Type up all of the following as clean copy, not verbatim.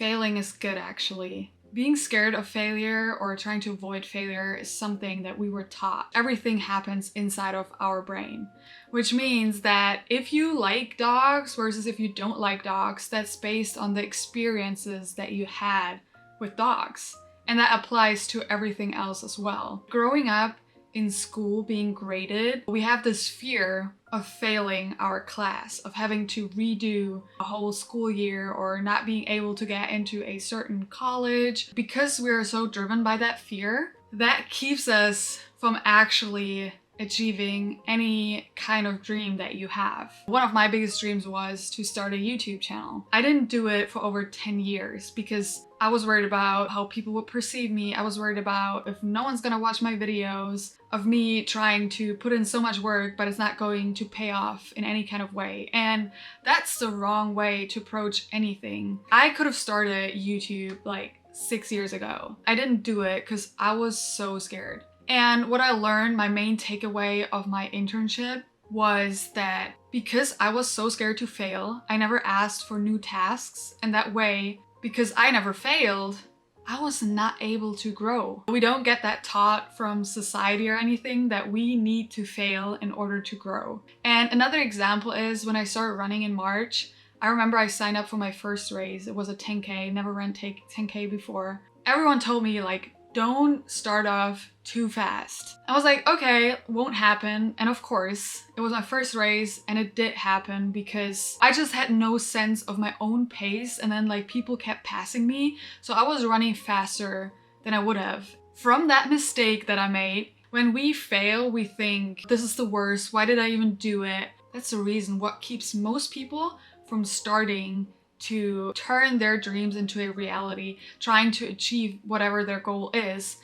failing is good actually. Being scared of failure or trying to avoid failure is something that we were taught. Everything happens inside of our brain, which means that if you like dogs versus if you don't like dogs, that's based on the experiences that you had with dogs. And that applies to everything else as well. Growing up in school, being graded, we have this fear of failing our class, of having to redo a whole school year or not being able to get into a certain college. Because we're so driven by that fear, that keeps us from actually achieving any kind of dream that you have. One of my biggest dreams was to start a YouTube channel. I didn't do it for over 10 years because I was worried about how people would perceive me. I was worried about if no one's gonna watch my videos, of me trying to put in so much work but it's not going to pay off in any kind of way. And that's the wrong way to approach anything. I could have started YouTube like 6 years ago. I didn't do it because I was so scared. And what I learned, my main takeaway of my internship was that because I was so scared to fail, I never asked for new tasks. And that way, because I never failed, I was not able to grow. We don't get that taught from society or anything, that we need to fail in order to grow. And another example is when I started running in March, I remember I signed up for my first race. It was a 10K, never ran 10K before. Everyone told me like, don't start off too fast. I was like, okay, won't happen. And of course, it was my first race and it did happen because I just had no sense of my own pace, and then like people kept passing me. So I was running faster than I would have. From that mistake that I made, when we fail, we think, this is the worst. Why did I even do it? That's the reason what keeps most people from starting to turn their dreams into a reality, trying to achieve whatever their goal is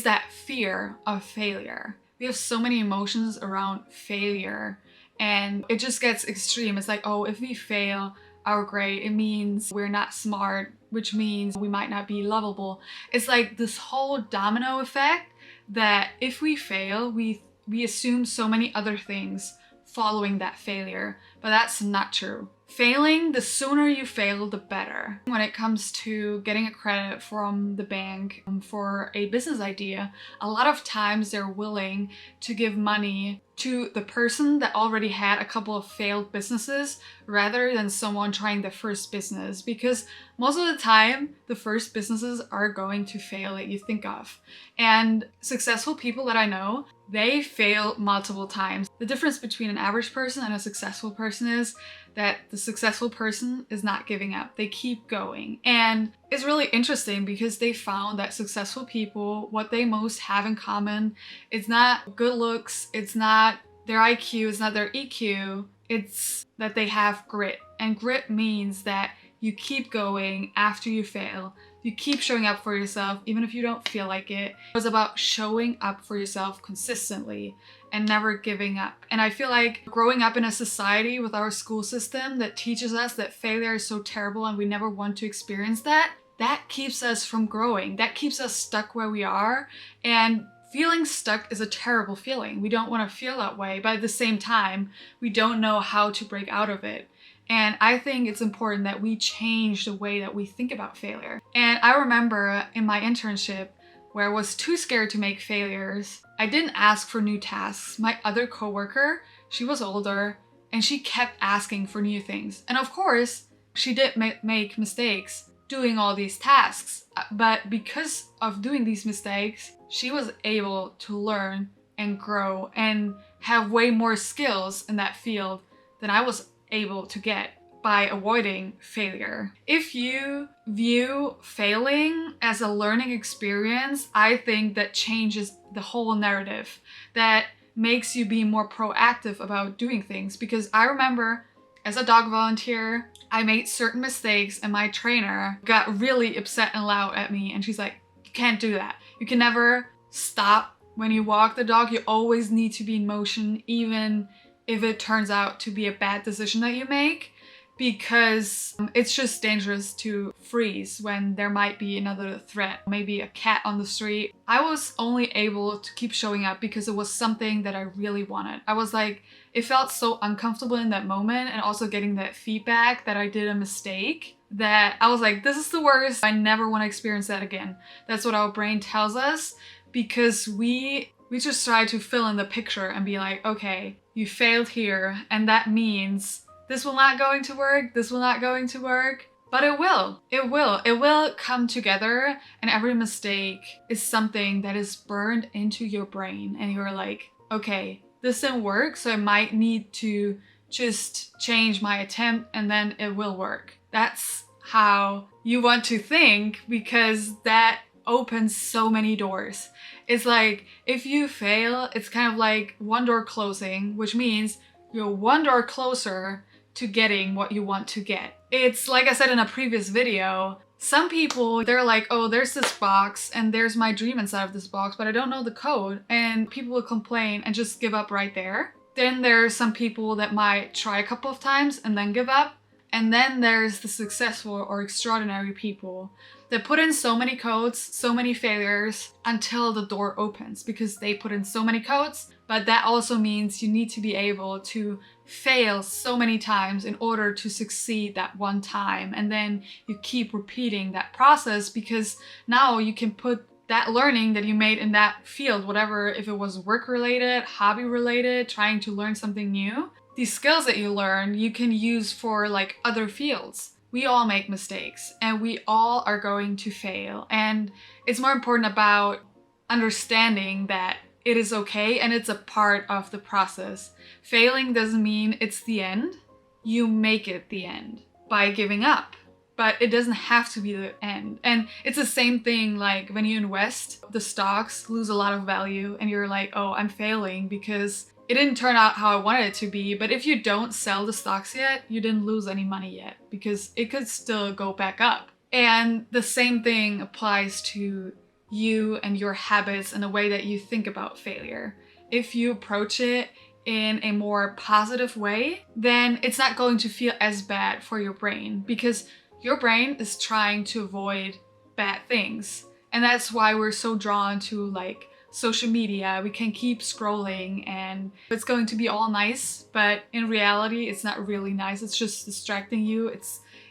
that fear of failure. We have so many emotions around failure and it just gets extreme. It's like, oh, if we fail our grade, it means we're not smart, which means we might not be lovable. It's like this whole domino effect that if we fail, we assume so many other things following that failure, but that's not true. Failing, the sooner you fail, the better. When it comes to getting a credit from the bank for a business idea, a lot of times they're willing to give money to the person that already had a couple of failed businesses rather than someone trying their first business, because most of the time the first businesses are going to fail that you think of. And successful people that I know, they fail multiple times. The difference between an average person and a successful person is that the successful person is not giving up. They keep going. And it's really interesting because they found that successful people, what they most have in common, it's not good looks, it's not their IQ, it's not their EQ, it's that they have grit. And grit means that you keep going after you fail. You keep showing up for yourself even if you don't feel like it. It was about showing up for yourself consistently and never giving up. And I feel like growing up in a society with our school system that teaches us that failure is so terrible and we never want to experience that, that keeps us from growing. That keeps us stuck where we are. And feeling stuck is a terrible feeling. We don't want to feel that way, but at the same time, we don't know how to break out of it. And I think it's important that we change the way that we think about failure. And I remember in my internship where I was too scared to make failures, I didn't ask for new tasks. My other coworker, she was older and she kept asking for new things. And of course, she did make mistakes doing all these tasks. But because of doing these mistakes, she was able to learn and grow and have way more skills in that field than I was able to get by avoiding failure. If you view failing as a learning experience, I think that changes the whole narrative. That makes you be more proactive about doing things. Because I remember as a dog volunteer, I made certain mistakes and my trainer got really upset and loud at me. And she's like, you can't do that. You can never stop when you walk the dog. You always need to be in motion, even if it turns out to be a bad decision that you make, because it's just dangerous to freeze when there might be another threat, maybe a cat on the street. I was only able to keep showing up because it was something that I really wanted. I was like, it felt so uncomfortable in that moment, and also getting that feedback that I did a mistake, that I was like, this is the worst. I never want to experience that again. That's what our brain tells us, because we just try to fill in the picture and be like, okay, you failed here, and that means this will not going to work, this will not going to work. But it will. It will come together, and every mistake is something that is burned into your brain, and you're like, okay, this didn't work, so I might need to just change my attempt, and then it will work. That's how you want to think, because that opens so many doors. It's like, if you fail, it's kind of like one door closing, which means you're one door closer to getting what you want to get. It's like I said in a previous video, some people, they're like, oh, there's this box and there's my dream inside of this box, but I don't know the code, and people will complain and just give up right there. Then there's some people that might try a couple of times and then give up. And then there's the successful or extraordinary people that put in so many codes, so many failures until the door opens, because they put in so many codes. But that also means you need to be able to fail so many times in order to succeed that one time. And then you keep repeating that process, because now you can put that learning that you made in that field, whatever, if it was work related, hobby related, trying to learn something new, these skills that you learn, you can use for like other fields. We all make mistakes and we all are going to fail. And it's more important about understanding that it is okay and it's a part of the process. Failing doesn't mean it's the end. You make it the end by giving up. But it doesn't have to be the end. And it's the same thing like when you invest, the stocks lose a lot of value and you're like, oh, I'm failing because it didn't turn out how I wanted it to be. But if you don't sell the stocks yet, you didn't lose any money yet, because it could still go back up. And the same thing applies to you and your habits and the way that you think about failure. If you approach it in a more positive way, then it's not going to feel as bad for your brain, because your brain is trying to avoid bad things. And that's why we're so drawn to like social media. We can keep scrolling and it's going to be all nice, but in reality, it's not really nice. It's just distracting you.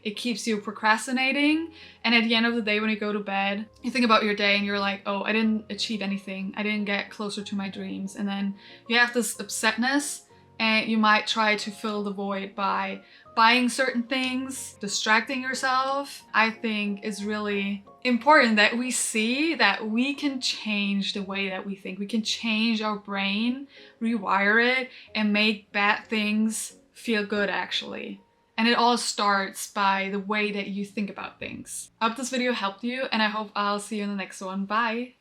It keeps you procrastinating. And at the end of the day, when you go to bed, you think about your day and you're like, oh, I didn't achieve anything. I didn't get closer to my dreams. And then you have this upsetness, and you might try to fill the void by buying certain things, distracting yourself. I think it's really important that we see that we can change the way that we think. We can change our brain, rewire it, and make bad things feel good actually. And it all starts by the way that you think about things. I hope this video helped you, and I hope I'll see you in the next one. Bye!